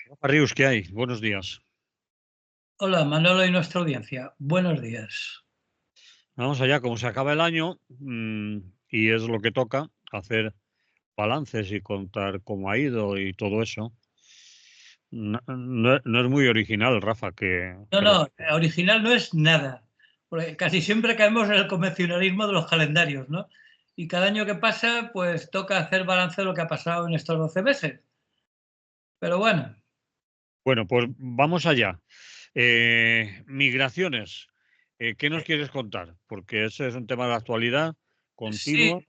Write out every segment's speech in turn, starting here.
Rafa Rius, ¿qué hay? Buenos días. Hola, Manolo y nuestra audiencia. Buenos días. Vamos allá, como se acaba el año, y es lo que toca, hacer balances y contar cómo ha ido y todo eso. No es muy original, Rafa, No, que lo no, sepa. original no es nada. Porque casi siempre caemos en el convencionalismo de los calendarios, ¿no? Y cada año que pasa, pues toca hacer balance de lo que ha pasado en estos 12 meses. Pero bueno, Bueno, pues vamos allá. Migraciones. ¿Qué nos quieres contar? Porque ese es un tema de actualidad sí, continua.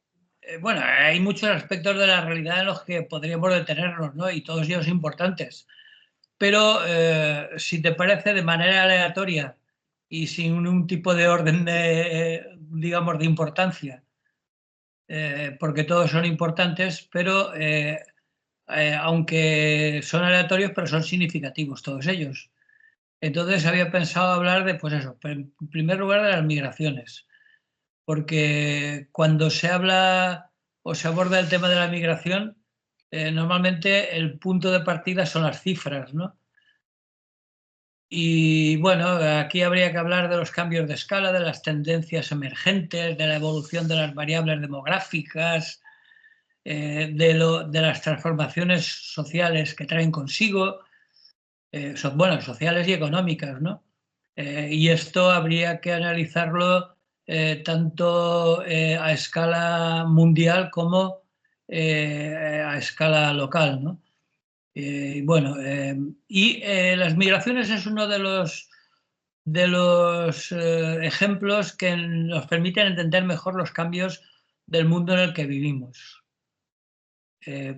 bueno, hay muchos aspectos de la realidad en los que podríamos detenernos, ¿no? Y todos ellos importantes. Pero si te parece, de manera aleatoria y sin un tipo de orden, digamos, de importancia, porque todos son importantes, pero aunque son aleatorios, pero son significativos todos ellos. Entonces había pensado hablar de, pues eso, en primer lugar de las migraciones, porque cuando se habla o se aborda el tema de la migración, normalmente el punto de partida son las cifras, ¿no? Y bueno, aquí habría que hablar de los cambios de escala, de las tendencias emergentes, de la evolución de las variables demográficas, de las transformaciones sociales que traen consigo, bueno, sociales y económicas, ¿no? Y esto habría que analizarlo tanto a escala mundial como a escala local, ¿no? Bueno, las migraciones es uno de los ejemplos que nos permiten entender mejor los cambios del mundo en el que vivimos.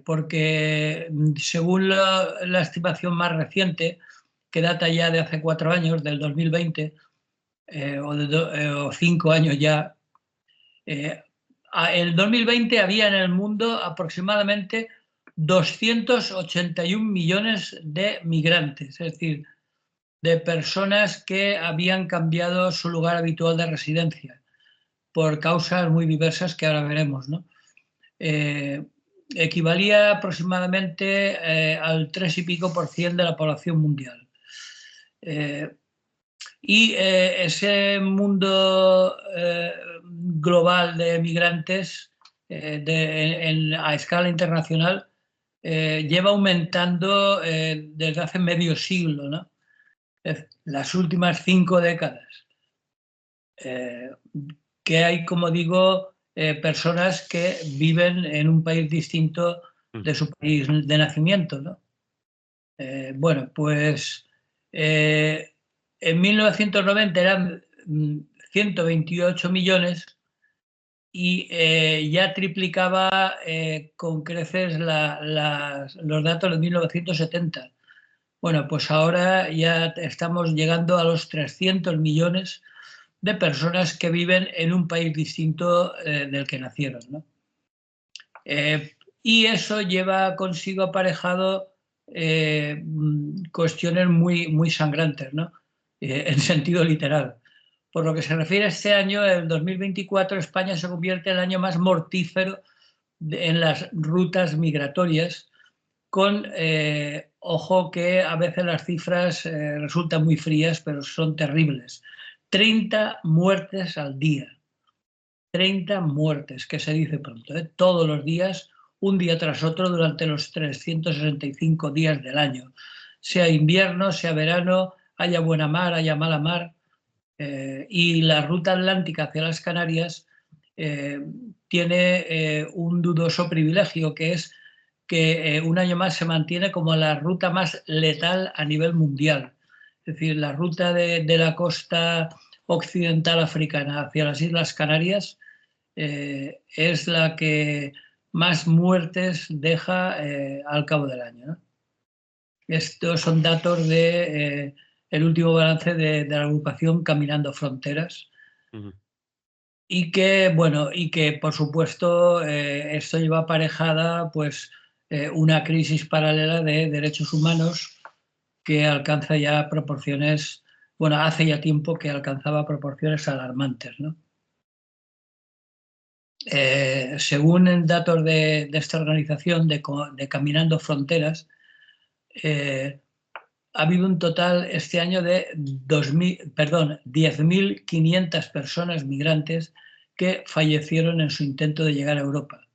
Porque según la estimación más reciente, que data ya de hace 4 años, del 2020, o 5 años ya, en el 2020 había en el mundo aproximadamente 281 millones de migrantes, es decir, de personas que habían cambiado su lugar habitual de residencia por causas muy diversas que ahora veremos, ¿no? Eh, Equivalía aproximadamente al 3 y pico por cien de la población mundial. Eh, Ese mundo global de migrantes a escala internacional lleva aumentando desde hace medio siglo, ¿no? Las últimas 5 décadas. Eh, que hay, como digo, personas que viven en un país distinto Mm. de su país de nacimiento, ¿no? Bueno, pues en 1990 eran 128 millones y ya triplicaba con creces los datos de 1970. Bueno, pues ahora ya estamos llegando a los 300 millones de personas que viven en un país distinto del que nacieron, ¿no? Y eso lleva consigo aparejado cuestiones muy, muy sangrantes, ¿no? En sentido literal. Por lo que se refiere a este año, el 2024, España se convierte en el año más mortífero en las rutas migratorias, con, ojo que a veces las cifras resultan muy frías, pero son terribles. 30 muertes al día. 30 muertes, que se dice pronto, ¿eh? Todos los días, un día tras otro, durante los 365 días del año. Sea invierno, sea verano, haya buena mar, haya mala mar. Y la ruta atlántica hacia las Canarias eh, tiene un dudoso privilegio, que es que un año más se mantiene como la ruta más letal a nivel mundial. Es decir, la ruta de la costa occidental africana hacia las Islas Canarias es la que más muertes deja al cabo del año, ¿no? Estos son datos de el último balance de la agrupación Caminando Fronteras, Ujú. y que, bueno, y que por supuesto esto lleva aparejada pues una crisis paralela de derechos humanos que alcanza ya proporciones, bueno, hace ya tiempo que alcanzaba proporciones alarmantes, ¿no? Según datos de esta organización de Caminando Fronteras, ha habido un total este año de 10.500 personas migrantes que fallecieron en su intento de llegar a Europa,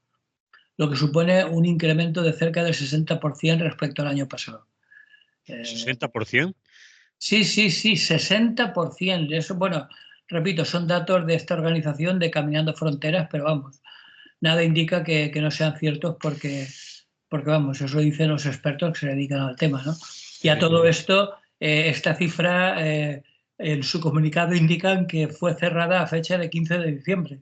lo que supone un incremento de cerca del 60% respecto al año pasado. ¿60%? Sí, sí, sí, 60%. Eso, bueno, repito, son datos de esta organización de Caminando Fronteras, pero vamos, nada indica que no sean ciertos porque vamos, eso dicen los expertos que se dedican al tema, ¿no? Y a todo esto, esta cifra, en su comunicado indican que fue cerrada a fecha de 15 de diciembre,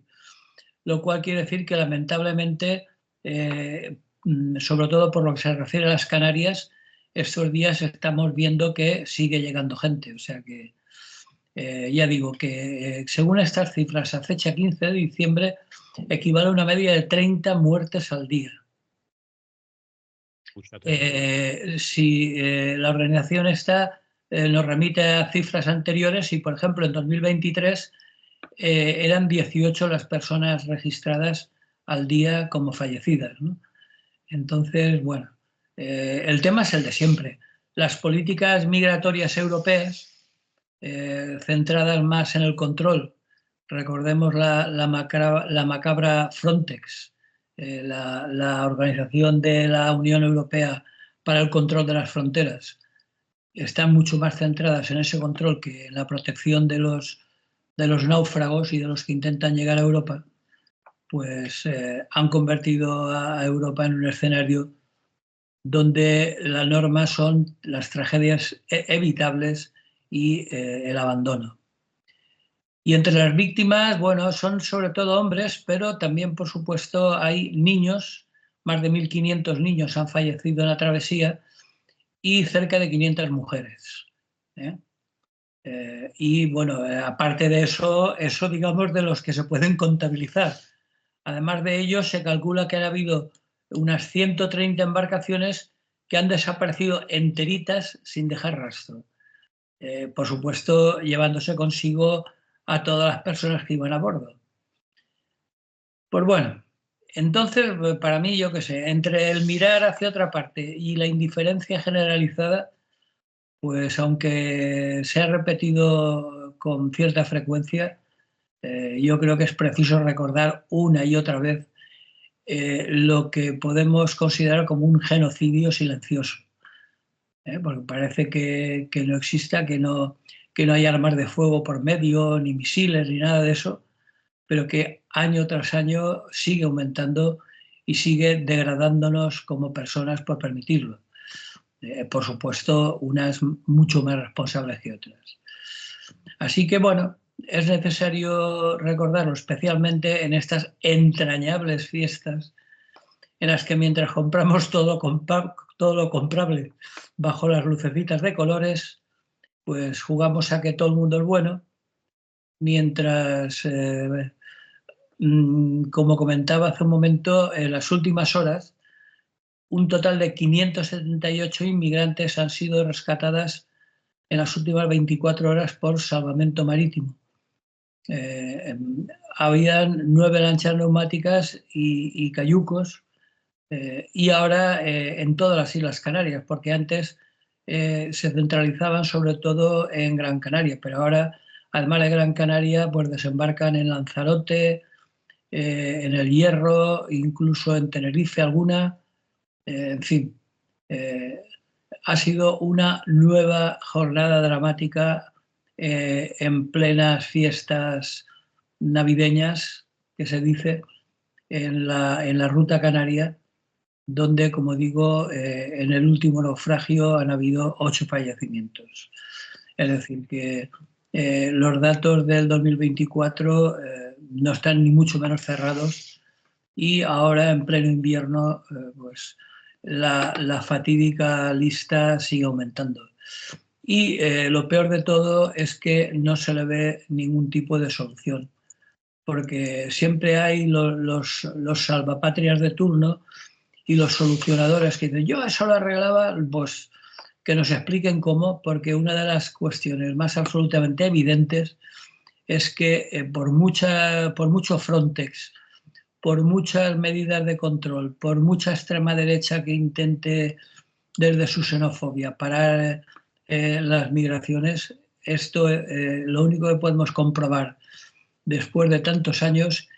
lo cual quiere decir que lamentablemente, sobre todo por lo que se refiere a las Canarias, estos días estamos viendo que sigue llegando gente. O sea que ya digo que según estas cifras, a fecha 15 de diciembre equivale a una media de 30 muertes al día. Si la organización esta nos remite a cifras anteriores y, por ejemplo, en 2023 eran 18 las personas registradas al día como fallecidas, ¿no? Entonces, bueno, el tema es el de siempre. Las políticas migratorias europeas, centradas más en el control, recordemos la macabra Frontex, la organización de la Unión Europea para el control de las fronteras, están mucho más centradas en ese control que en la protección de los náufragos y de los que intentan llegar a Europa, pues han convertido a Europa en un escenario donde la norma son las tragedias evitables y el abandono. Y entre las víctimas, bueno, son sobre todo hombres, pero también, por supuesto, hay niños. Más de 1.500 niños han fallecido en la travesía y cerca de 500 mujeres. Y bueno, aparte de eso digamos de los que se pueden contabilizar. Además de ello, se calcula que ha habido unas 130 embarcaciones que han desaparecido enteritas sin dejar rastro. Por supuesto, llevándose consigo a todas las personas que iban a bordo. Pues bueno, entonces, para mí, yo qué sé, entre el mirar hacia otra parte y la indiferencia generalizada, pues aunque se ha repetido con cierta frecuencia, yo creo que es preciso recordar una y otra vez lo que podemos considerar como un genocidio silencioso. Porque parece que no exista, que no hay armas de fuego por medio, ni misiles, ni nada de eso, pero que año tras año sigue aumentando y sigue degradándonos como personas por permitirlo. Por supuesto, unas mucho más responsables que otras. Así que, bueno, es necesario recordarlo, especialmente en estas entrañables fiestas en las que mientras compramos todo lo comprable bajo las lucecitas de colores, pues jugamos a que todo el mundo es bueno, mientras, como comentaba hace un momento, en las últimas horas, un total de 578 inmigrantes han sido rescatadas en las últimas 24 horas por salvamento marítimo. Habían 9 lanchas neumáticas y cayucos, y ahora en todas las Islas Canarias, porque antes se centralizaban sobre todo en Gran Canaria, pero ahora, además de Gran Canaria, pues desembarcan en Lanzarote, en El Hierro, incluso en Tenerife alguna, en fin. Ha sido una nueva jornada dramática en plenas fiestas navideñas, que se dice, en la ruta canaria, donde, como digo, en el último naufragio han habido 8 fallecimientos. Es decir, que los datos del 2024 no están ni mucho menos cerrados y ahora, en pleno invierno, pues la fatídica lista sigue aumentando. Y lo peor de todo es que no se le ve ningún tipo de solución, porque siempre hay los salvapatrias de turno y los solucionadores que dicen, yo eso lo arreglaba, pues que nos expliquen cómo, porque una de las cuestiones más absolutamente evidentes es que por mucho Frontex, por muchas medidas de control, por mucha extrema derecha que intente desde su xenofobia parar las migraciones, esto lo único que podemos comprobar después de tantos años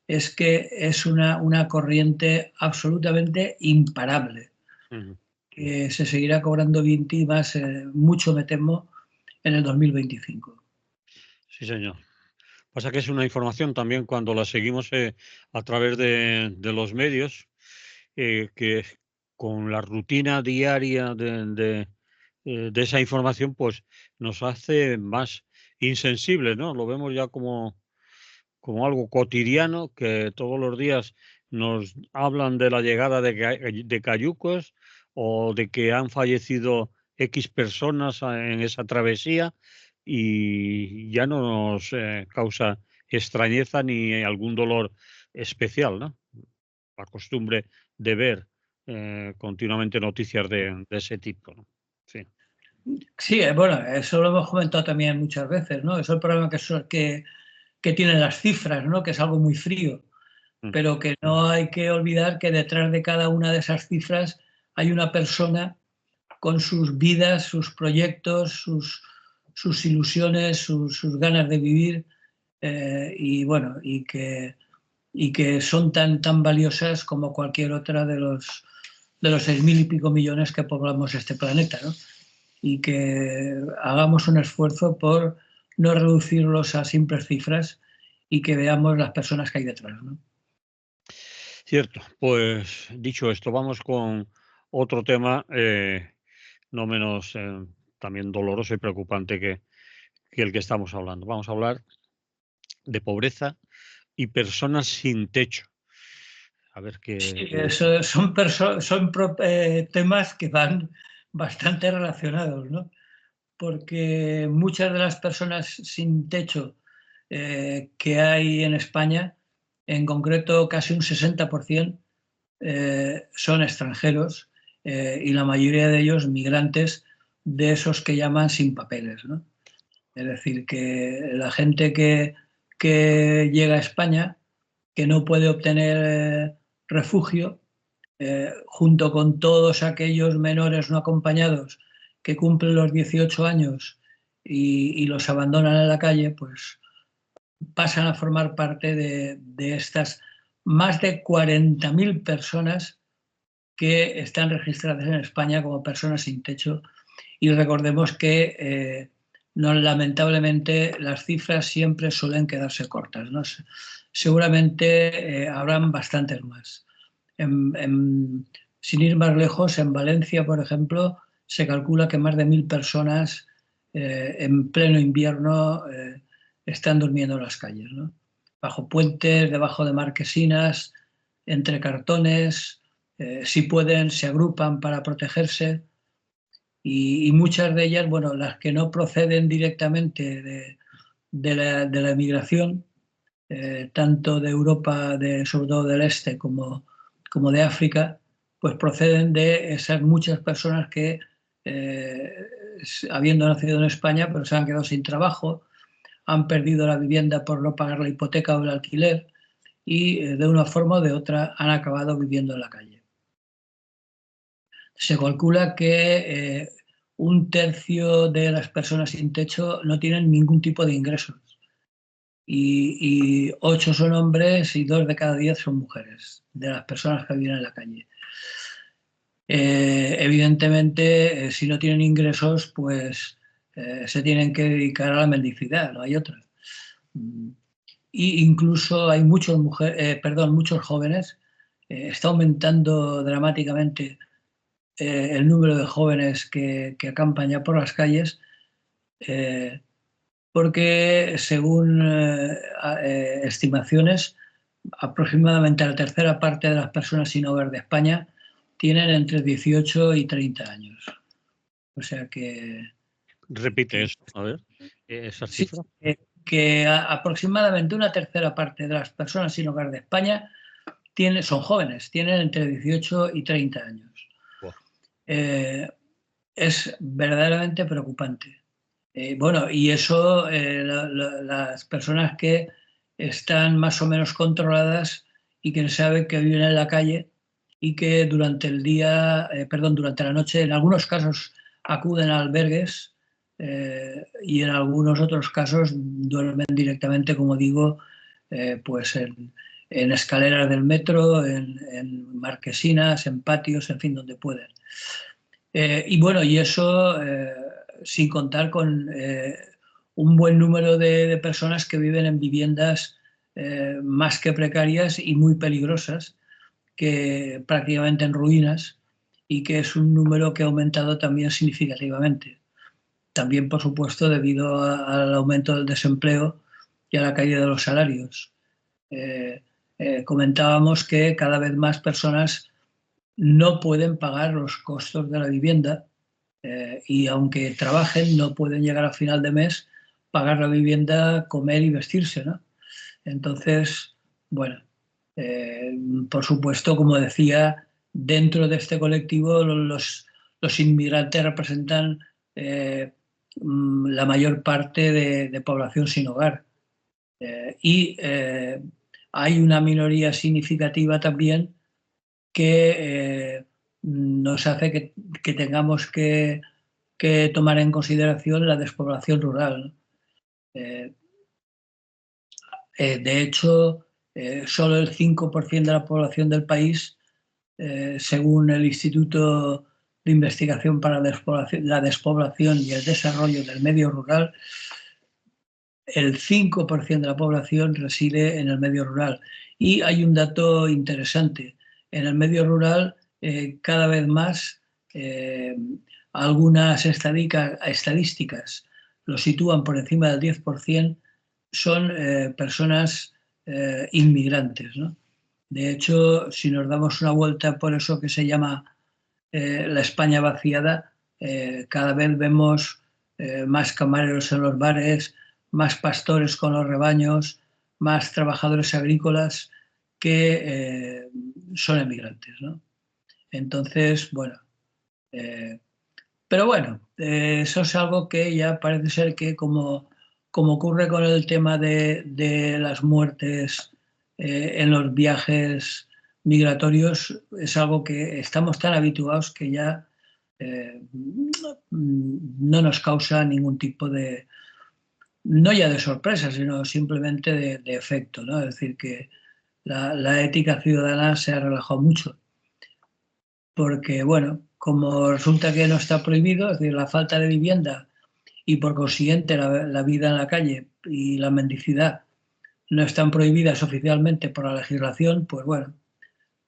es que es una corriente absolutamente imparable, que se seguirá cobrando 20 y más, mucho me temo, en el 2025. Sí, señor. Pasa que es una información también cuando la seguimos a través de los medios, que con la rutina diaria de esa información, pues nos hace más insensibles, ¿no? Lo vemos ya como algo cotidiano, que todos los días nos hablan de la llegada de cayucos o de que han fallecido X personas en esa travesía y ya no nos causa extrañeza ni algún dolor especial, ¿no? La costumbre de ver continuamente noticias de ese tipo, ¿no? Sí. Sí, bueno, eso lo hemos comentado también muchas veces, ¿no? Es el problema que tienen las cifras, ¿no? Que es algo muy frío, Mm. pero que no hay que olvidar que detrás de cada una de esas cifras hay una persona con sus vidas, sus proyectos, sus ilusiones, sus ganas de vivir, y bueno, y que son tan valiosas como cualquier otra de los 6.000 y pico millones que poblamos este planeta, ¿no? Y que hagamos un esfuerzo por no reducirlos a simples cifras y que veamos las personas que hay detrás, ¿no? Cierto. Pues dicho esto, vamos con otro tema no menos también doloroso y preocupante que el que estamos hablando. Vamos a hablar de pobreza y personas sin techo. A ver Sí, qué. eso son temas que van bastante relacionados, ¿no? Porque muchas de las personas sin techo que hay en España, en concreto casi un 60%, son extranjeros, y la mayoría de ellos migrantes, de esos que llaman sin papeles, ¿no? Es decir, que la gente que llega a España, que no puede obtener refugio, junto con todos aquellos menores no acompañados que cumplen los 18 años y los abandonan en la calle, pues pasan a formar parte de estas más de 40.000 personas que están registradas en España como personas sin techo. Y recordemos que no, lamentablemente las cifras siempre suelen quedarse cortas, ¿no? Seguramente habrán bastantes más. Sin ir más lejos, en Valencia, por ejemplo, se calcula que más de 1.000 personas en pleno invierno están durmiendo en las calles, ¿no? Bajo puentes, debajo de marquesinas, entre cartones. Si pueden, se agrupan para protegerse, y muchas de ellas, bueno, las que no proceden directamente de la emigración, tanto de Europa, sobre todo del este, como de África, pues proceden de esas muchas personas que, eh, habiendo nacido en España, pero se han quedado sin trabajo, han perdido la vivienda por no pagar la hipoteca o el alquiler y de una forma o de otra han acabado viviendo en la calle. Se calcula que un tercio de las personas sin techo no tienen ningún tipo de ingresos y 8 son hombres y 2 de cada 10 son mujeres, de las personas que viven en la calle. Evidentemente, si no tienen ingresos, pues se tienen que dedicar a la mendicidad, no hay otra. Y incluso hay muchos jóvenes, está aumentando dramáticamente el número de jóvenes que acampan ya por las calles, eh, porque según estimaciones, aproximadamente la tercera parte de las personas sin hogar de España tienen entre 18 y 30 años. O sea Repite que eso, a ver, esas sí, cifras. que aproximadamente una tercera parte de las personas sin hogar de España son jóvenes, tienen entre 18 y 30 años. Buah. Eh, es verdaderamente preocupante. Bueno, y eso, las personas que están más o menos controladas y que saben que viven en la calle y que durante el día, durante la noche, en algunos casos acuden a albergues y en algunos otros casos duermen directamente, como digo, pues en escaleras del metro, en marquesinas, en patios, en fin, donde pueden. Y bueno, y eso sin contar con un buen número de personas que viven en viviendas más que precarias y muy peligrosas, que prácticamente en ruinas, y que es un número que ha aumentado también significativamente. También, por supuesto, debido al aumento del desempleo y a la caída de los salarios. Eh, Comentábamos que cada vez más personas no pueden pagar los costos de la vivienda y aunque trabajen no pueden llegar a final de mes, pagar la vivienda, comer y vestirse, ¿no? Entonces, bueno, eh, por supuesto, como decía, dentro de este colectivo los inmigrantes representan la mayor parte de población sin hogar. Y hay una minoría significativa también que nos hace que tengamos que tomar en consideración la despoblación rural, ¿no? Eh, de hecho, solo el 5% de la población del país, según el Instituto de Investigación para la Despoblación y el Desarrollo del Medio Rural, el 5% de la población reside en el medio rural. Y hay un dato interesante. En el medio rural, cada vez más, algunas estadísticas lo sitúan por encima del 10%, son personas inmigrantes, ¿no? De hecho, si nos damos una vuelta por eso que se llama la España vaciada, cada vez vemos más camareros en los bares, más pastores con los rebaños, más trabajadores agrícolas que son emigrantes, ¿no? Entonces, bueno, eh, pero bueno, eso es algo que ya parece ser que como ocurre con el tema de las muertes en los viajes migratorios, es algo que estamos tan habituados que ya no nos causa ningún tipo de, no ya de sorpresa, sino simplemente de efecto, ¿no? Es decir, que la ética ciudadana se ha relajado mucho porque, bueno, como resulta que no está prohibido, es decir, la falta de vivienda y por consiguiente la vida en la calle y la mendicidad no están prohibidas oficialmente por la legislación, pues bueno,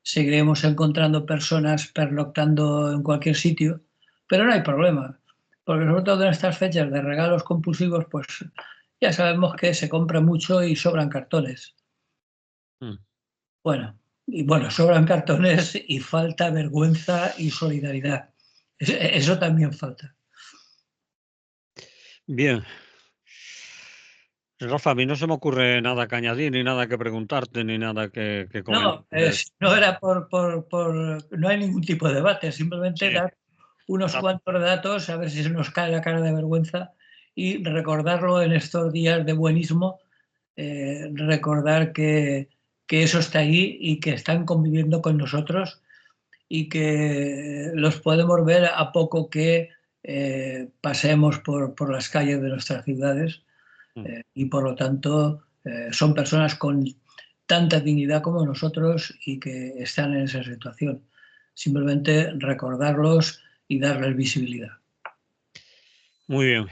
seguiremos encontrando personas pernoctando en cualquier sitio, pero no hay problema, porque sobre todo en estas fechas de regalos compulsivos, pues ya sabemos que se compra mucho y sobran cartones. Mm. Bueno, y bueno, sobran cartones y falta vergüenza y solidaridad. Eso también falta. Bien. Rafa, a mí no se me ocurre nada que añadir, ni nada que preguntarte, ni nada que comentar. No, no era no hay ningún tipo de debate, simplemente Sí, dar unos dato. cuantos datos, a ver si se nos cae la cara de vergüenza y recordarlo en estos días de buenismo, recordar que eso está ahí y que están conviviendo con nosotros y que los podemos ver a poco que pasemos por las calles de nuestras ciudades Mm. y por lo tanto son personas con tanta dignidad como nosotros y que están en esa situación. Simplemente recordarlos y darles visibilidad. Muy bien.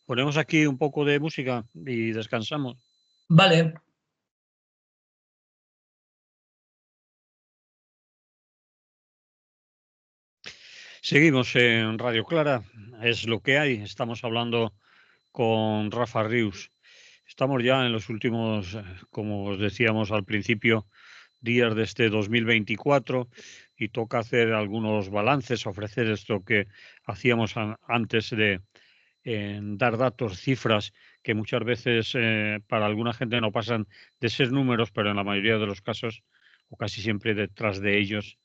Ponemos aquí un poco de música y descansamos. Vale, Seguimos en Radio Clara, es lo que hay. Estamos hablando con Rafa Rius. Estamos ya en los últimos, como os decíamos al principio, días de este 2024 y toca hacer algunos balances, ofrecer esto que hacíamos antes de dar datos, cifras que muchas veces para alguna gente no pasan de ser números, pero en la mayoría de los casos, o casi siempre detrás de ellos,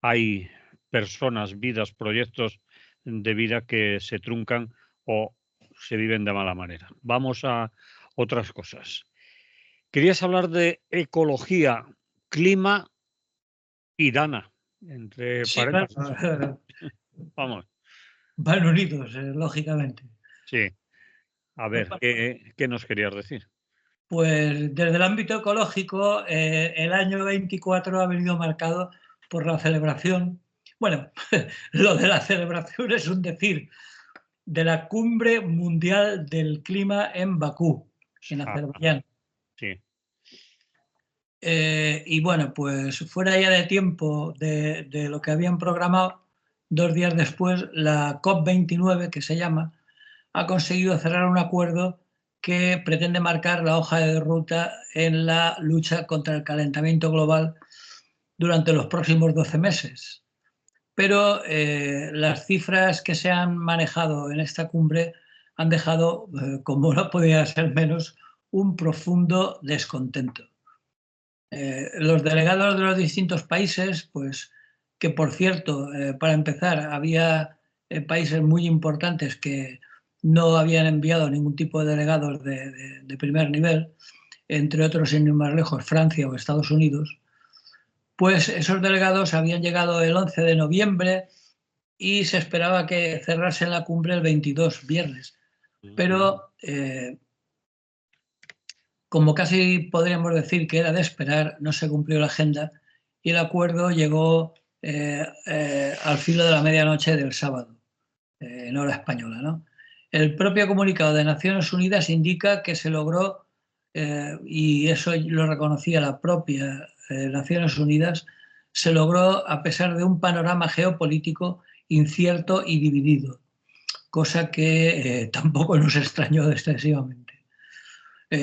hay personas, vidas, proyectos de vida que se truncan o se viven de mala manera. Vamos a otras cosas. Querías hablar de ecología, clima y Dana, entre sí, bueno, paréntesis. Vamos. van unidos, lógicamente. Sí. A ver, ¿qué nos querías decir? Pues desde el ámbito ecológico, el año 24 ha venido marcado por la celebración, bueno, lo de la celebración es un decir, de la Cumbre Mundial del Clima en Bakú, en Azerbaiyán. Sí. Y bueno, pues fuera ya de tiempo de lo que habían programado, 2 días después, la COP29, que se llama, ha conseguido cerrar un acuerdo que pretende marcar la hoja de ruta en la lucha contra el calentamiento global durante los próximos 12 meses. Pero las cifras que se han manejado en esta cumbre han dejado, como no podía ser menos, un profundo descontento. Los delegados de los distintos países, pues que por cierto, para empezar, había países muy importantes que no habían enviado ningún tipo de delegados de primer nivel, entre otros, sin ir más lejos, Francia o Estados Unidos, pues esos delegados habían llegado el 11 de noviembre y se esperaba que cerrase la cumbre el 22, viernes. Pero como casi podríamos decir que era de esperar, no se cumplió la agenda y el acuerdo llegó al filo de la medianoche del sábado, en hora española, ¿no? El propio comunicado de Naciones Unidas indica que se logró, y eso lo reconocía la propia Naciones Unidas, se logró a pesar de un panorama geopolítico incierto y dividido, cosa que tampoco nos extrañó excesivamente.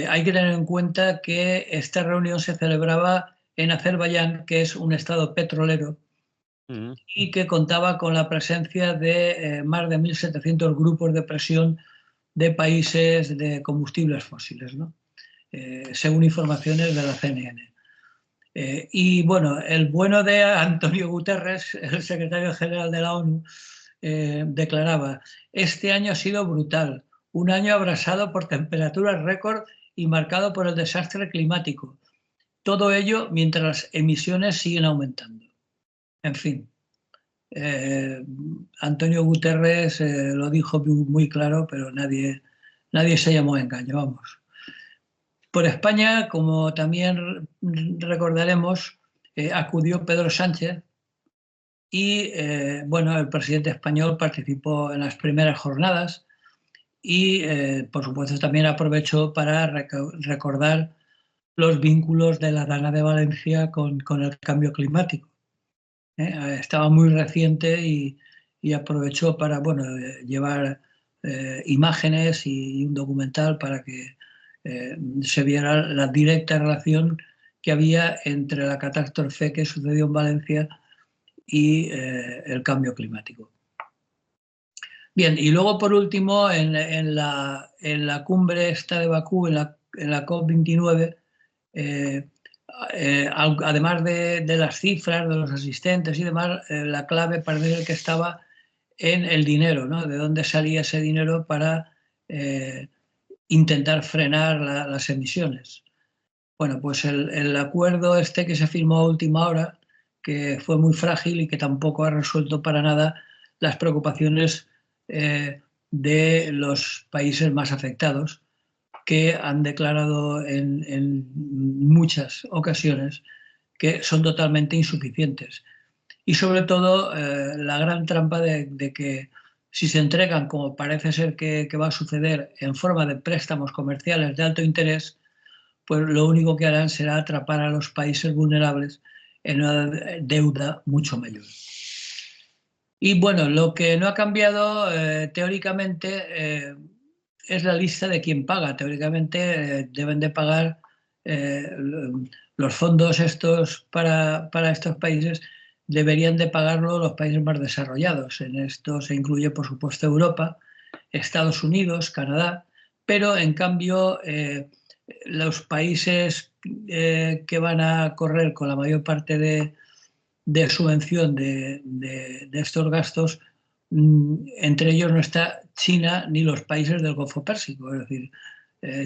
Hay que tener en cuenta que esta reunión se celebraba en Azerbaiyán, que es un estado petrolero, y que contaba con la presencia de más de 1.700 grupos de presión de países de combustibles fósiles, ¿no? Según informaciones de la CNN. Y bueno, el bueno de Antonio Guterres, el secretario general de la ONU, declaraba: este año ha sido brutal, un año abrasado por temperaturas récord y marcado por el desastre climático. Todo ello mientras las emisiones siguen aumentando. En fin, Antonio Guterres lo dijo muy claro, pero nadie se llamó a engaño, vamos. Por España, como también recordaremos, acudió Pedro Sánchez y, bueno, el presidente español participó en las primeras jornadas y, por supuesto, también aprovechó para recordar los vínculos de la Dana de Valencia con el cambio climático. Estaba muy reciente y aprovechó para, bueno, llevar imágenes y un documental para que se viera la directa relación que había entre la catástrofe que sucedió en Valencia y el cambio climático. Bien, y luego por último, en la cumbre esta de Bakú, en la COP29, además de las cifras, de los asistentes y demás, la clave parece que estaba en el dinero, ¿no? De dónde salía ese dinero para intentar frenar las emisiones. Bueno, pues el acuerdo este que se firmó a última hora, que fue muy frágil y que tampoco ha resuelto para nada las preocupaciones de los países más afectados, que han declarado en muchas ocasiones que son totalmente insuficientes. Y sobre todo la gran trampa de que si se entregan, como parece ser que va a suceder, en forma de préstamos comerciales de alto interés, pues lo único que harán será atrapar a los países vulnerables en una deuda mucho mayor. Y bueno, lo que no ha cambiado teóricamente es la lista de quién paga. Teóricamente deben de pagar los fondos estos para estos países, deberían de pagarlo los países más desarrollados. En esto se incluye, por supuesto, Europa, Estados Unidos, Canadá, pero en cambio los países que van a correr con la mayor parte de subvención de estos gastos, entre ellos no está China ni los países del Golfo Pérsico. Es decir,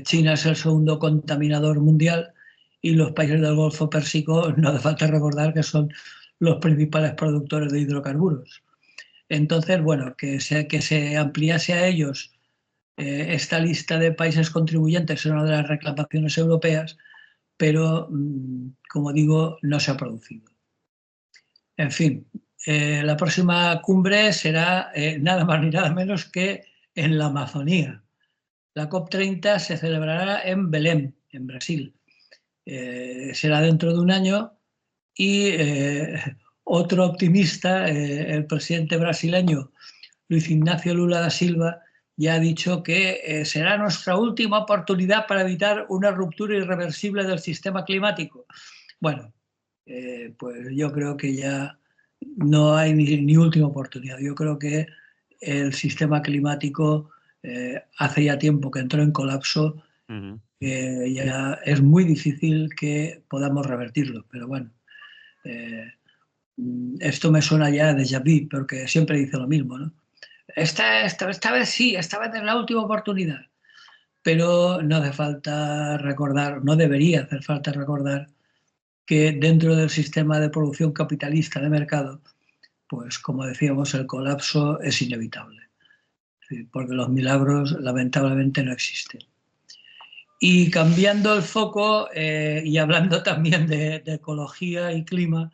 China es el segundo contaminador mundial y los países del Golfo Pérsico, no hace falta recordar que son los principales productores de hidrocarburos. Entonces, bueno, que se ampliase a ellos esta lista de países contribuyentes es una de las reclamaciones europeas, pero, como digo, no se ha producido. En fin, la próxima cumbre será nada más ni nada menos que en la Amazonía. La COP30 se celebrará en Belém, en Brasil. Será dentro de un año y otro optimista, el presidente brasileño Luis Ignacio Lula da Silva, ya ha dicho que será nuestra última oportunidad para evitar una ruptura irreversible del sistema climático. Bueno, pues yo creo que ya no hay ni última oportunidad. Yo creo que el sistema climático hace ya tiempo que entró en colapso. Ya es muy difícil que podamos revertirlo, pero bueno, esto me suena ya de déjà vu, porque siempre dice lo mismo, ¿no? Esta vez sí, esta vez es la última oportunidad, pero no hace falta recordar, no debería hacer falta recordar que dentro del sistema de producción capitalista de mercado, pues como decíamos, el colapso es inevitable, porque los milagros lamentablemente no existen. Y cambiando el foco y hablando también de ecología y clima,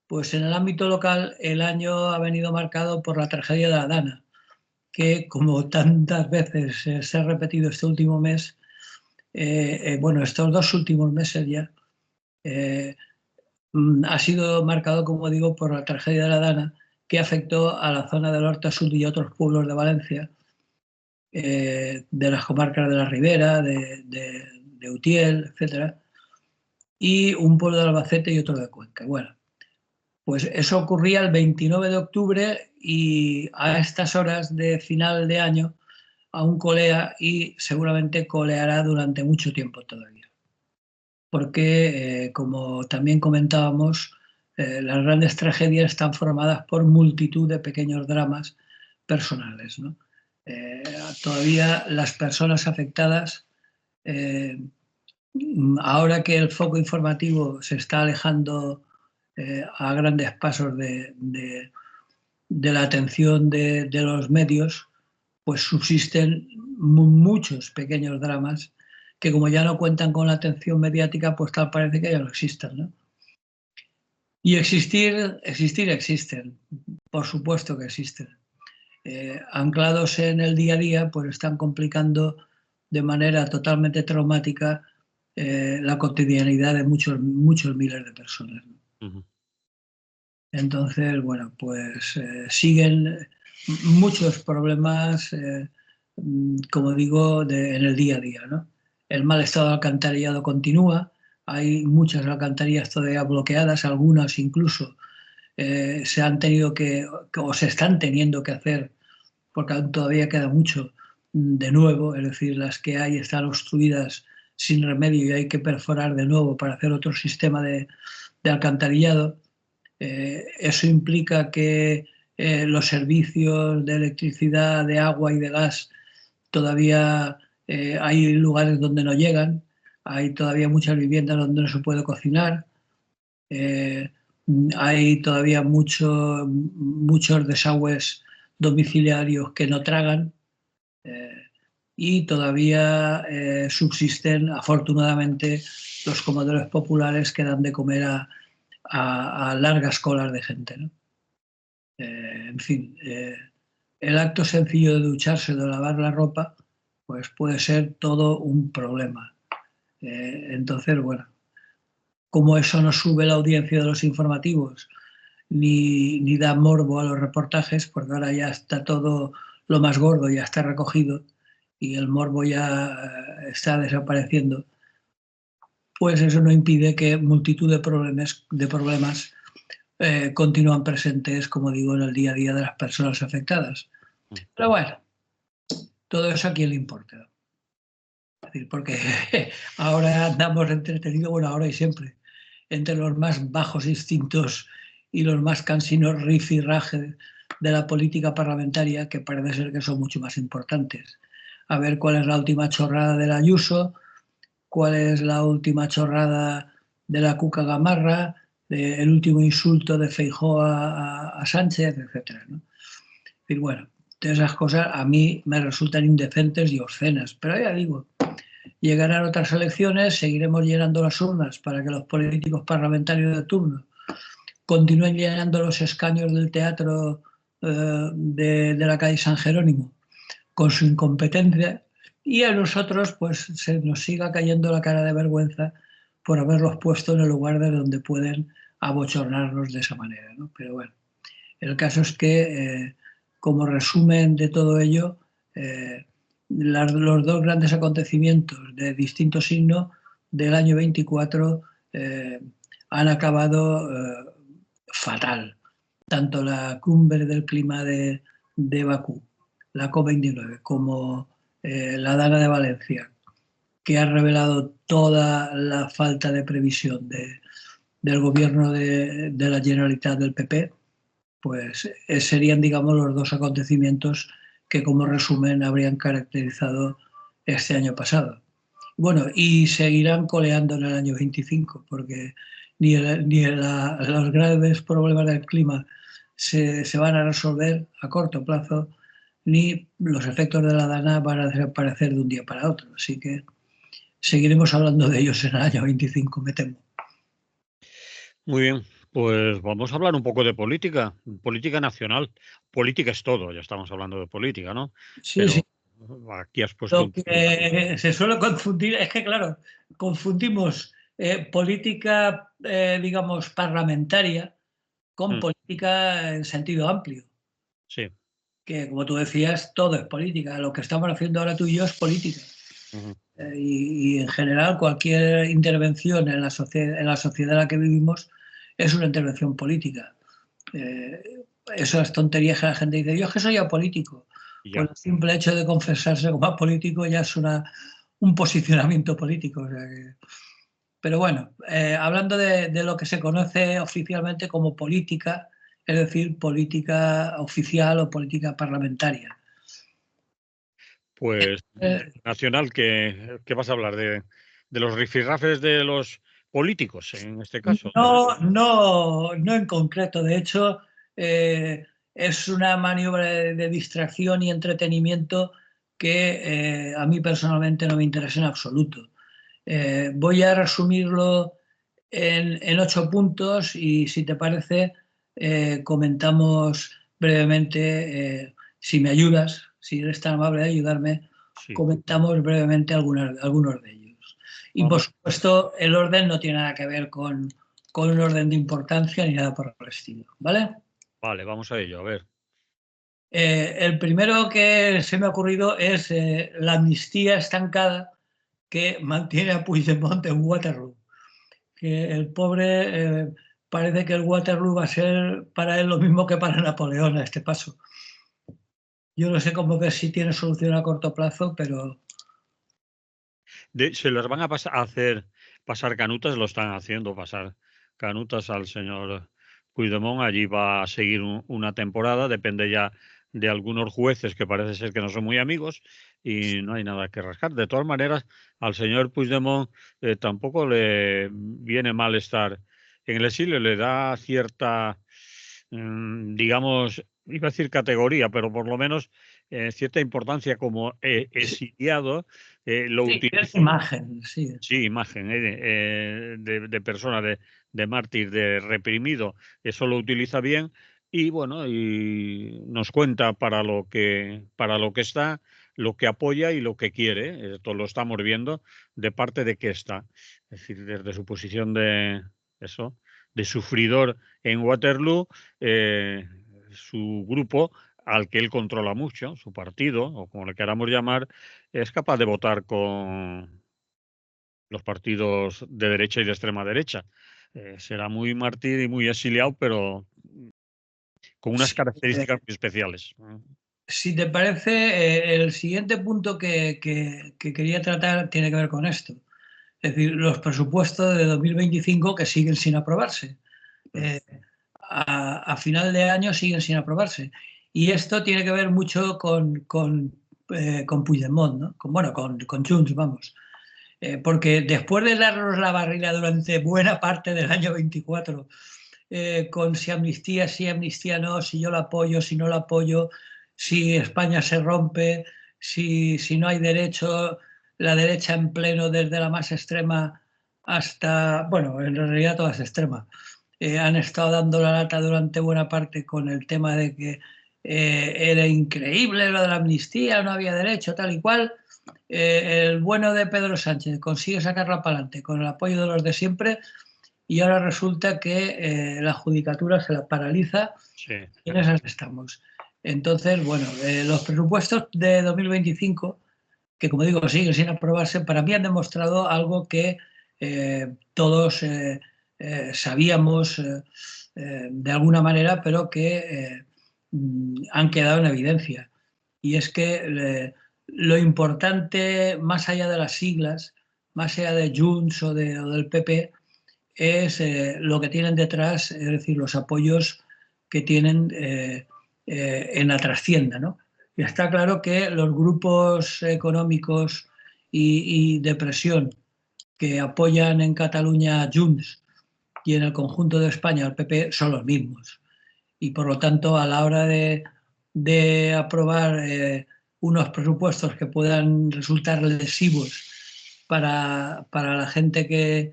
pues en el ámbito local el año ha venido marcado por la tragedia de la Dana, que como tantas veces se ha repetido este último mes, bueno, estos 2 últimos meses ya, ha sido marcado, como digo, por la tragedia de la Dana, que afectó a la zona del Horta Sud y otros pueblos de Valencia, de las comarcas de la Ribera, de Utiel, etcétera, y un pueblo de Albacete y otro de Cuenca. Bueno, pues eso ocurría el 29 de octubre y a estas horas de final de año aún colea y seguramente coleará durante mucho tiempo todavía. Porque, como también comentábamos, las grandes tragedias están formadas por multitud de pequeños dramas personales, ¿no? Todavía las personas afectadas, ahora que el foco informativo se está alejando a grandes pasos de la atención de los medios, pues subsisten muchos pequeños dramas que, como ya no cuentan con la atención mediática, pues tal parece que ya no existen, ¿no? Y existir existen, por supuesto que existen. Anclados en el día a día, pues están complicando de manera totalmente traumática la cotidianidad de muchos miles de personas, ¿no? Entonces, bueno, pues siguen muchos problemas, como digo, en el día a día, ¿no? El mal estado de alcantarillado continúa, hay muchas alcantarillas todavía bloqueadas, algunas incluso se han tenido o se están teniendo que hacer, porque aún todavía queda mucho de nuevo, es decir, las que hay están obstruidas sin remedio y hay que perforar de nuevo para hacer otro sistema de alcantarillado. Eso implica que los servicios de electricidad, de agua y de gas todavía hay lugares donde no llegan, hay todavía muchas viviendas donde no se puede cocinar, hay todavía muchos desagües domiciliarios que no tragan y todavía subsisten, afortunadamente, los comedores populares que dan de comer a largas colas de gente, ¿no? En fin, el acto sencillo de ducharse, de lavar la ropa, pues puede ser todo un problema. Entonces, bueno, como eso no sube la audiencia de los informativos ni da morbo a los reportajes, porque ahora ya está todo lo más gordo, ya está recogido y el morbo ya está desapareciendo, pues eso no impide que multitud de problemas continúan presentes, como digo, en el día a día de las personas afectadas. Pero bueno, todo eso a quién le importa. Es decir, porque ahora andamos entretenidos, bueno, ahora y siempre, entre los más bajos instintos y los más cansinos rifirrajes de la política parlamentaria, que parece ser que son mucho más importantes. A ver cuál es la última chorrada de la Ayuso, cuál es la última chorrada de la Cuca Gamarra, el último insulto de Feijóo a Sánchez, etcétera, ¿no? Y bueno, todas esas cosas a mí me resultan indecentes y obscenas, pero ya digo, llegarán otras elecciones, seguiremos llenando las urnas para que los políticos parlamentarios de turno continúen llenando los escaños del teatro de la calle San Jerónimo con su incompetencia, y a nosotros pues se nos siga cayendo la cara de vergüenza por haberlos puesto en el lugar de donde pueden abochornarnos de esa manera, ¿no? Pero bueno, el caso es que, como resumen de todo ello, los dos grandes acontecimientos de distinto signo del año 24 han acabado fatal. Tanto la cumbre del clima de Bakú, la COP29, como la Dana de Valencia, que ha revelado toda la falta de previsión del gobierno de la Generalitat del PP, pues serían, digamos, los dos acontecimientos que como resumen habrían caracterizado este año pasado. Bueno, y seguirán coleando en el año 25, porque los graves problemas del clima se van a resolver a corto plazo, ni los efectos de la Dana van a desaparecer de un día para otro. Así que seguiremos hablando de ellos en el año 25, me temo. Muy bien, pues vamos a hablar un poco de política, política nacional. Política es todo, ya estamos hablando de política, ¿no? Sí, sí. Pero aquí has puesto Lo que se suele confundir es que, claro, confundimos política, digamos, parlamentaria con política en sentido amplio. Sí. Que, como tú decías, todo es política. Lo que estamos haciendo ahora tú y yo es política. Y en general, cualquier intervención en la sociedad en la que vivimos es una intervención política. Esas tonterías que la gente dice, yo es que soy apolítico. Pues el simple hecho de confesarse como apolítico ya es un posicionamiento político. O sea que... Pero bueno, hablando de lo que se conoce oficialmente como política, es decir, política oficial o política parlamentaria. Pues nacional, ¿qué vas a hablar? ¿De los rifirrafes de los políticos, en este caso? No en concreto. De hecho, es una maniobra de distracción y entretenimiento que a mí personalmente no me interesa en absoluto. Voy a resumirlo en 8 puntos y, si te parece, comentamos brevemente, si me ayudas, si eres tan amable de ayudarme, Sí. comentamos brevemente algunos de ellos. Y por supuesto, el orden no tiene nada que ver con un orden de importancia ni nada por el estilo, ¿vale? Vale, vamos a ello, a ver. El primero que se me ha ocurrido es la amnistía estancada que mantiene a Puigdemont en Waterloo. Que el pobre parece que el Waterloo va a ser para él lo mismo que para Napoleón a este paso. Yo no sé cómo ver si tiene solución a corto plazo, pero... Se los van a hacer pasar canutas, lo están haciendo pasar canutas al señor Puigdemont. Allí va a seguir una temporada, depende ya de algunos jueces que parece ser que no son muy amigos y no hay nada que rascar. De todas maneras, al señor Puigdemont tampoco le viene mal estar en el exilio, le da cierta, digamos, iba a decir categoría, pero por lo menos cierta importancia como exiliado. Lo utiliza. Imagen, sí. Sí, imagen de persona, de mártir, de reprimido, eso lo utiliza bien y bueno, y nos cuenta para lo que está, lo que apoya y lo que quiere. Esto lo estamos viendo de parte de qué está. Es decir, desde su posición de eso, de sufridor en Waterloo, su grupo, al que él controla mucho, su partido, o como le queramos llamar, es capaz de votar con los partidos de derecha y de extrema derecha. Será muy mártir y muy exiliado, pero con unas características muy especiales. Si te parece, el siguiente punto que quería tratar tiene que ver con esto. Es decir, los presupuestos de 2025 que siguen sin aprobarse. A final de año siguen sin aprobarse. Y esto tiene que ver mucho con Puigdemont, ¿no? Con Junts, vamos. porque después de darnos la barrila durante buena parte del año 24, con si amnistía no, si yo la apoyo, si no la apoyo, si España se rompe, si no hay derecho, la derecha en pleno desde la más extrema hasta, bueno, en realidad todas extremas, han estado dando la lata durante buena parte con el tema de que era increíble lo de la amnistía, no había derecho, tal y cual. El bueno de Pedro Sánchez consigue sacarla para adelante con el apoyo de los de siempre y ahora resulta que la judicatura se la paraliza Sí. y en esas estamos. Entonces, bueno, los presupuestos de 2025, que como digo siguen sin aprobarse, para mí han demostrado algo que todos sabíamos de alguna manera, pero que han quedado en evidencia. Y es que lo importante, más allá de las siglas, más allá de Junts o del PP, es lo que tienen detrás, es decir, los apoyos que tienen en la trascienda, ¿no? Y está claro que los grupos económicos y de presión que apoyan en Cataluña a Junts y en el conjunto de España al PP son los mismos. Y por lo tanto, a la hora de aprobar unos presupuestos que puedan resultar lesivos para la gente que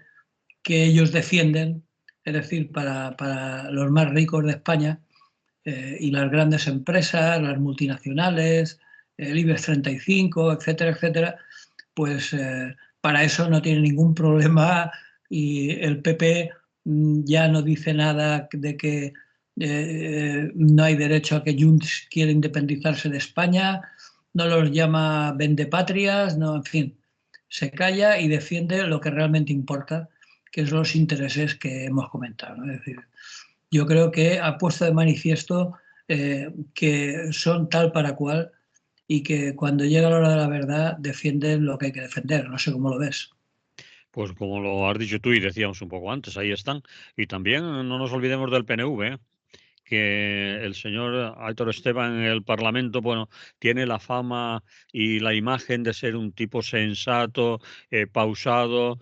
ellos defienden, es decir, para los más ricos de España y las grandes empresas, las multinacionales, el IBEX 35, etcétera, etcétera, pues para eso no tiene ningún problema y el PP ya no dice nada de que no hay derecho a que Junts quiera independizarse de España, no los llama vendepatrias, no, en fin, se calla y defiende lo que realmente importa, que es los intereses que hemos comentado, ¿no? Es decir, yo creo que ha puesto de manifiesto que son tal para cual y que cuando llega la hora de la verdad defienden lo que hay que defender. No sé cómo lo ves. Pues como lo has dicho tú y decíamos un poco antes, ahí están. Y también no nos olvidemos del PNV, ¿eh? Que el señor Aitor Esteban en el Parlamento, bueno, tiene la fama y la imagen de ser un tipo sensato, pausado,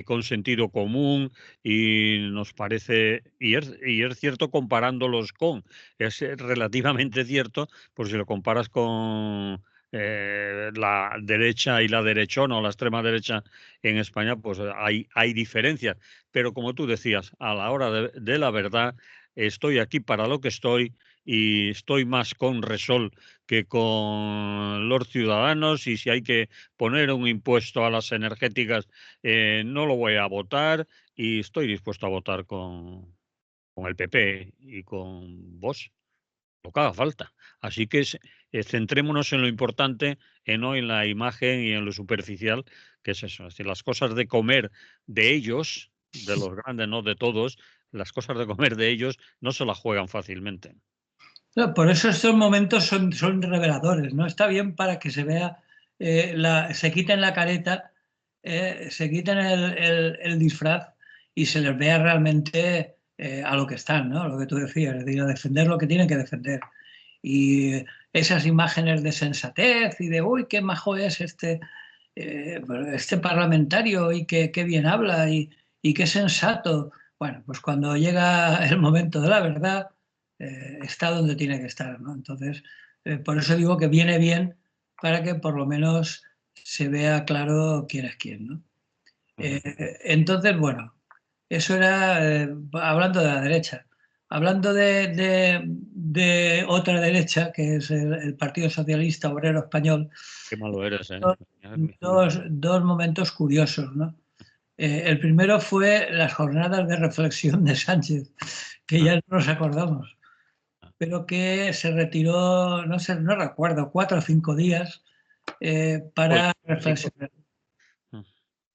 con sentido común, y nos parece, y es cierto comparándolos con, es relativamente cierto, por si lo comparas con la derecha y la derechona o la extrema derecha en España, pues hay diferencias. Pero como tú decías, a la hora de la verdad, estoy aquí para lo que estoy y estoy más con Resol que con los ciudadanos, y si hay que poner un impuesto a las energéticas, no lo voy a votar, y estoy dispuesto a votar con el PP y con Vox, lo que haga falta. Así que centrémonos en lo importante, no en la imagen y en lo superficial, que es eso. Es decir, las cosas de comer de ellos, de los grandes, no de todos, las cosas de comer de ellos no se las juegan fácilmente. No, por eso estos momentos son reveladores, ¿no? Está bien para que se vea, se quiten la careta, se quiten el disfraz y se les vea realmente a lo que están, ¿no? Lo que tú decías, es decir, a defender lo que tienen que defender. Y esas imágenes de sensatez y de, uy, qué majo es este parlamentario y qué bien habla y qué sensato. Bueno, pues cuando llega el momento de la verdad, está donde tiene que estar, ¿no? Entonces, por eso digo que viene bien para que por lo menos se vea claro quién es quién, ¿no? Ujú. Entonces, bueno, eso era hablando de la derecha. Hablando de otra derecha, que es el Partido Socialista Obrero Español, Qué malo eres, ¿eh? dos momentos curiosos, ¿no? El primero fue las jornadas de reflexión de Sánchez, que Ah, ya no nos acordamos, ah, pero que se retiró, no sé, no recuerdo, 4 o 5 días pues, para cinco, reflexionar. mm,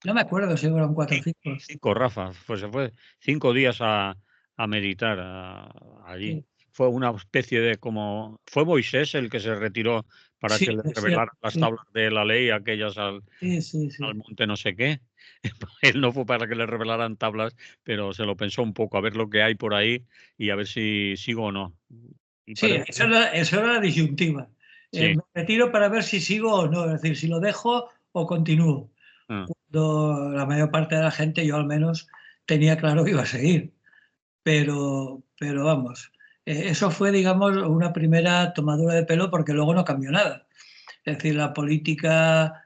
No me acuerdo si fueron 4 o 5. Rafa, pues se fue 5 días a meditar allí. Sí, Fue una especie de como, fue Moisés el que se retiró para sí, que le cierto, revelaran las sí, tablas de la ley, aquellas sí, sí, al sí. monte no sé qué. Él no fue para que le revelaran tablas, pero se lo pensó un poco, a ver lo que hay por ahí y a ver si sigo o no. Y Sí, parece que eso era la disyuntiva. sí. Me retiro para ver si sigo o no, es decir, si lo dejo o continúo. Ah. la mayor parte de la gente, yo al menos, tenía claro que iba a seguir. Pero vamos, eso fue, digamos, una primera tomadura de pelo porque luego no cambió nada. Es decir, la política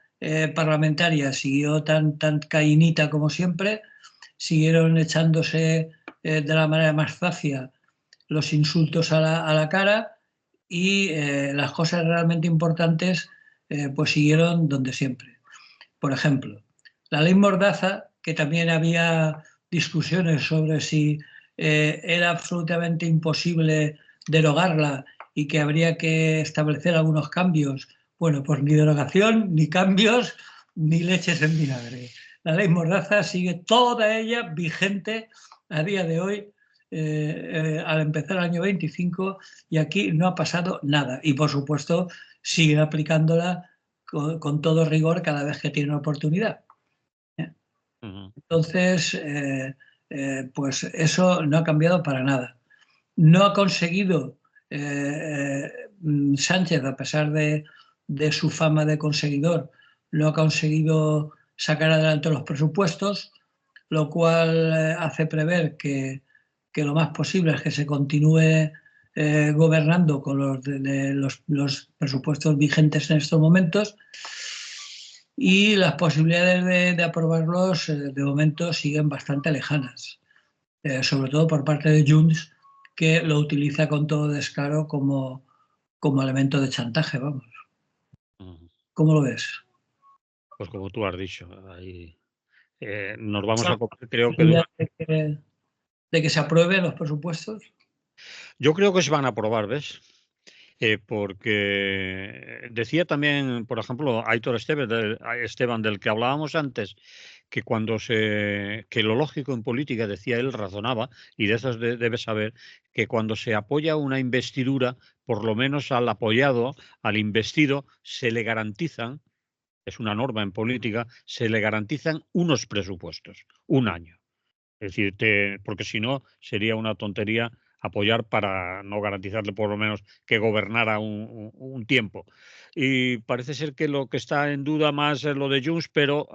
parlamentaria siguió tan caínita como siempre, siguieron echándose de la manera más zafia los insultos a la cara y las cosas realmente importantes pues siguieron donde siempre. Por ejemplo, la ley Mordaza, que también había discusiones sobre si era absolutamente imposible derogarla y que habría que establecer algunos cambios. Bueno, pues ni derogación, ni cambios, ni leches en vinagre. La ley Mordaza sigue toda ella vigente a día de hoy, al empezar el año 25, y aquí no ha pasado nada. Y por supuesto, siguen aplicándola con todo rigor cada vez que tienen oportunidad. Entonces, pues eso no ha cambiado para nada. No ha conseguido Sánchez, a pesar de su fama de conseguidor, no ha conseguido sacar adelante los presupuestos, lo cual hace prever que lo más posible es que se continúe gobernando con los presupuestos vigentes en estos momentos, y las posibilidades de aprobarlos de momento siguen bastante lejanas, sobre todo por parte de Junts, que lo utiliza con todo descaro como elemento de chantaje, vamos. ¿Cómo lo ves? Pues como tú has dicho, ahí nos vamos a ¿Hay comer, creo que posibilidad de que se aprueben los presupuestos? yo creo que se van a aprobar, ¿ves? Porque decía también, por ejemplo, Aitor Esteban, del que hablábamos antes, que que lo lógico en política, decía él, razonaba, y de eso debe saber, que cuando se apoya una investidura, por lo menos al apoyado, al investido, se le garantizan, es una norma en política, se le garantizan unos presupuestos, un año. Es decir, porque si no sería una tontería apoyar para no garantizarle por lo menos que gobernara un tiempo. Y parece ser que lo que está en duda más es lo de Junts, pero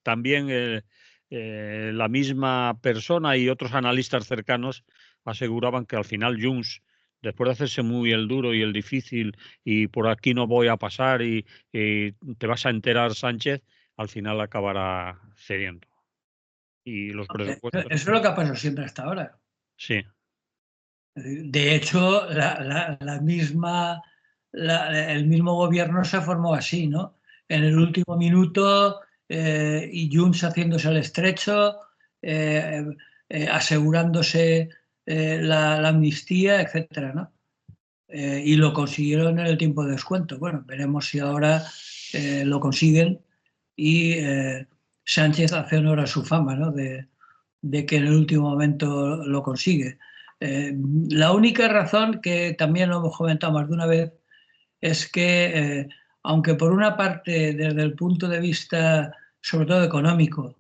también la misma persona y otros analistas cercanos aseguraban que al final Junts, después de hacerse muy el duro y el difícil y por aquí no voy a pasar y te vas a enterar, Sánchez, al final acabará cediendo. Y los Eso presupuestos. es lo que ha pasado siempre hasta ahora. Sí, De hecho, el mismo gobierno se formó así, ¿no? En el último minuto, y Junts haciéndose el estrecho, eh, asegurándose la amnistía, etcétera, ¿no? Y lo consiguieron en el tiempo de descuento. Bueno, veremos si ahora lo consiguen y Sánchez hace honor a su fama, ¿no? De que en el último momento lo consigue. La única razón, que también lo hemos comentado más de una vez, es que, aunque por una parte, desde el punto de vista sobre todo económico,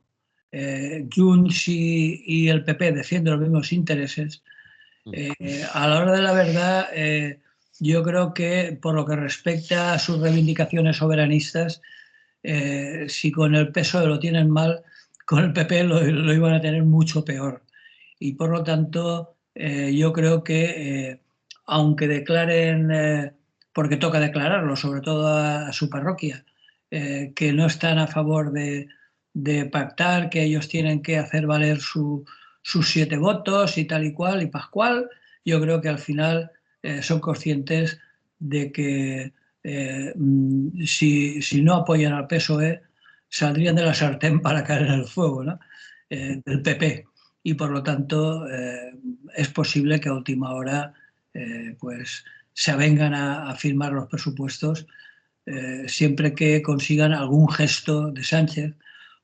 Junts y el PP defienden los mismos intereses, a la hora de la verdad, yo creo que por lo que respecta a sus reivindicaciones soberanistas, si con el PSOE lo tienen mal, con el PP lo iban a tener mucho peor. Y por lo tanto, yo creo que, aunque declaren, porque toca declararlo, sobre todo a su parroquia, que no están a favor de pactar, que ellos tienen que hacer valer sus 7 votos y tal y cual y pascual, yo creo que al final son conscientes de que si no apoyan al PSOE, saldrían de la sartén para caer en el fuego, ¿no? Del PP. Y por lo tanto, es posible que a última hora pues se avengan a firmar los presupuestos, siempre que consigan algún gesto de Sánchez,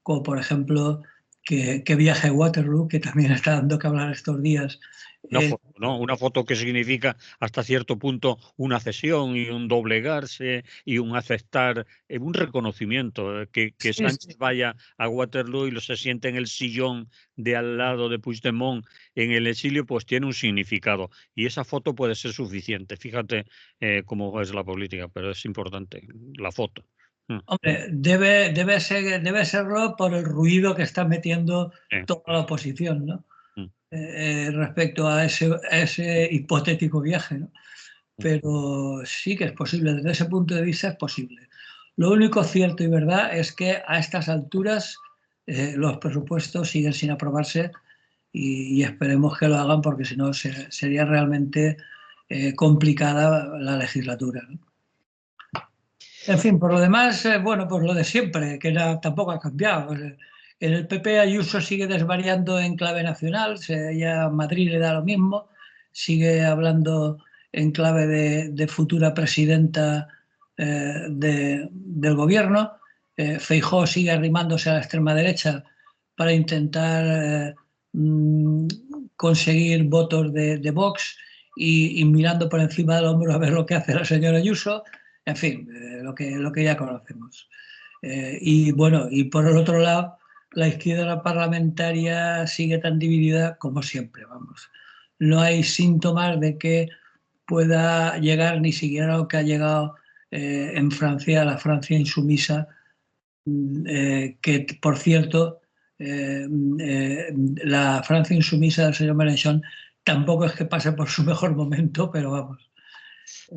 como por ejemplo que viaje a Waterloo, que también está dando que hablar estos días. una foto, ¿no? Una foto que significa hasta cierto punto una cesión y un doblegarse y un aceptar, un reconocimiento, que Sí, sí. Sánchez vaya a Waterloo y lo se siente en el sillón de al lado de Puigdemont en el exilio, pues tiene un significado. Y esa foto puede ser suficiente. Fíjate cómo es la política, pero es importante la foto. Mm, Hombre, debe serlo por el ruido que está metiendo sí, toda la oposición, ¿no? mm, Respecto a ese hipotético viaje, ¿no? mm. Pero sí que es posible, desde ese punto de vista es posible. Lo único cierto y verdad es que a estas alturas los presupuestos siguen sin aprobarse y esperemos que lo hagan porque si no sería realmente complicada la legislatura, ¿no? En fin, por lo demás, bueno, pues lo de siempre, que tampoco ha cambiado. En el PP Ayuso sigue desvariando en clave nacional, ya a Madrid le da lo mismo, sigue hablando en clave de futura presidenta del gobierno. Feijóo sigue arrimándose a la extrema derecha para intentar mm, conseguir votos de Vox y mirando por encima del hombro a ver lo que hace la señora Ayuso. En fin, lo que ya conocemos. Y bueno, y por el otro lado, la izquierda parlamentaria sigue tan dividida como siempre, vamos. No hay síntomas de que pueda llegar ni siquiera a lo que ha llegado en Francia, la Francia insumisa, que por cierto, eh, la Francia insumisa del señor Mélenchon tampoco es que pase por su mejor momento, pero vamos.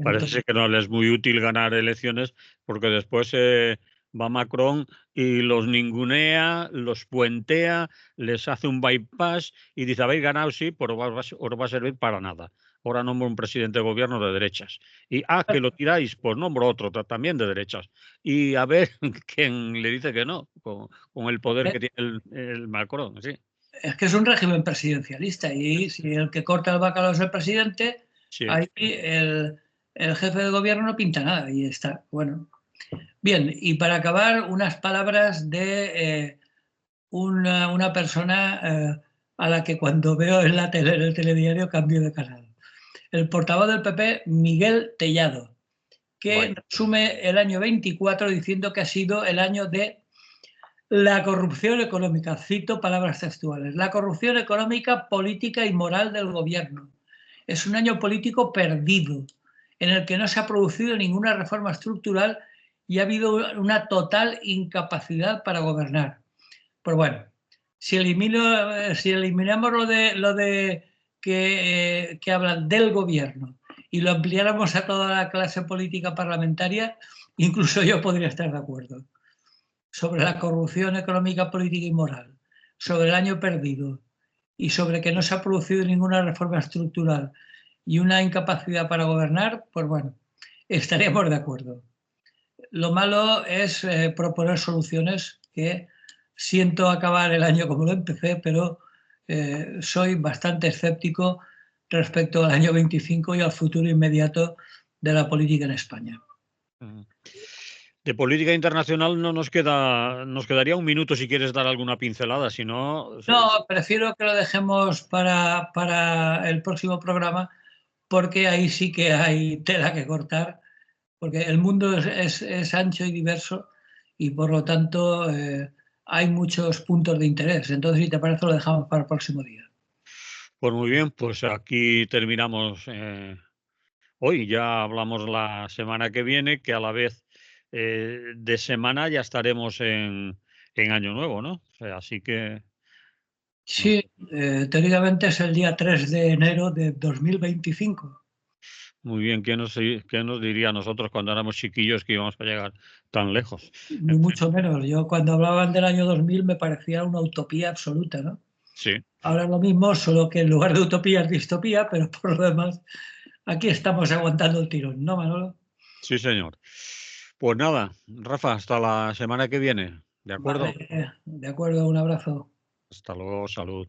Parece Entonces, ser que no les es muy útil ganar elecciones porque después va Macron y los ningunea, los puentea, les hace un bypass y dice, habéis ganado, sí, pero os va a servir para nada. Ahora nombro un presidente de gobierno de derechas. Y, que lo tiráis, pues nombro otro también de derechas. Y a ver quién le dice que no, con el poder que tiene el Macron, sí. es que es un régimen presidencialista y si el que corta el bacalao es el presidente, Sí. ahí el jefe de gobierno no pinta nada y está. Bueno, bien, y para acabar, unas palabras de una persona a la que cuando veo en la tele, en el telediario, cambio de canal. El portavoz del PP, Miguel Tellado, que Vaya. resume el año 24 diciendo que ha sido el año de la corrupción económica, cito palabras textuales, la corrupción económica, política y moral del gobierno. Es un año político perdido, en el que no se ha producido ninguna reforma estructural y ha habido una total incapacidad para gobernar. Pues bueno, si eliminamos lo de que hablan del gobierno y lo ampliáramos a toda la clase política parlamentaria, incluso yo podría estar de acuerdo sobre la corrupción económica, política y moral, sobre el año perdido y sobre que no se ha producido ninguna reforma estructural y una incapacidad para gobernar, pues bueno, estaríamos de acuerdo. Lo malo es proponer soluciones que siento acabar el año como lo empecé, pero soy bastante escéptico respecto al año 25 y al futuro inmediato de la política en España. Mm. De política internacional no nos quedaría un minuto si quieres dar alguna pincelada, si no, No, prefiero que lo dejemos para el próximo programa porque ahí sí que hay tela que cortar, porque el mundo es ancho y diverso y por lo tanto hay muchos puntos de interés. Entonces, si te parece, lo dejamos para el próximo día. pues muy bien, pues aquí terminamos hoy. Ya hablamos la semana que viene, que a la vez de semana ya estaremos en Año Nuevo, ¿no? O sea, así que no Sí, sé. teóricamente es el día 3 de enero de 2025. Muy bien, qué nos diría a nosotros cuando éramos chiquillos que íbamos a llegar tan lejos? Ni En fin, mucho menos. Yo cuando hablaban del año 2000 me parecía una utopía absoluta, ¿no? sí, Ahora es lo mismo, solo que en lugar de utopía es distopía, pero por lo demás, aquí estamos aguantando el tirón, ¿no, Manolo? sí, señor. Pues nada, Rafa, hasta la semana que viene, ¿de Vale, acuerdo? de acuerdo, un abrazo. Hasta luego, salud.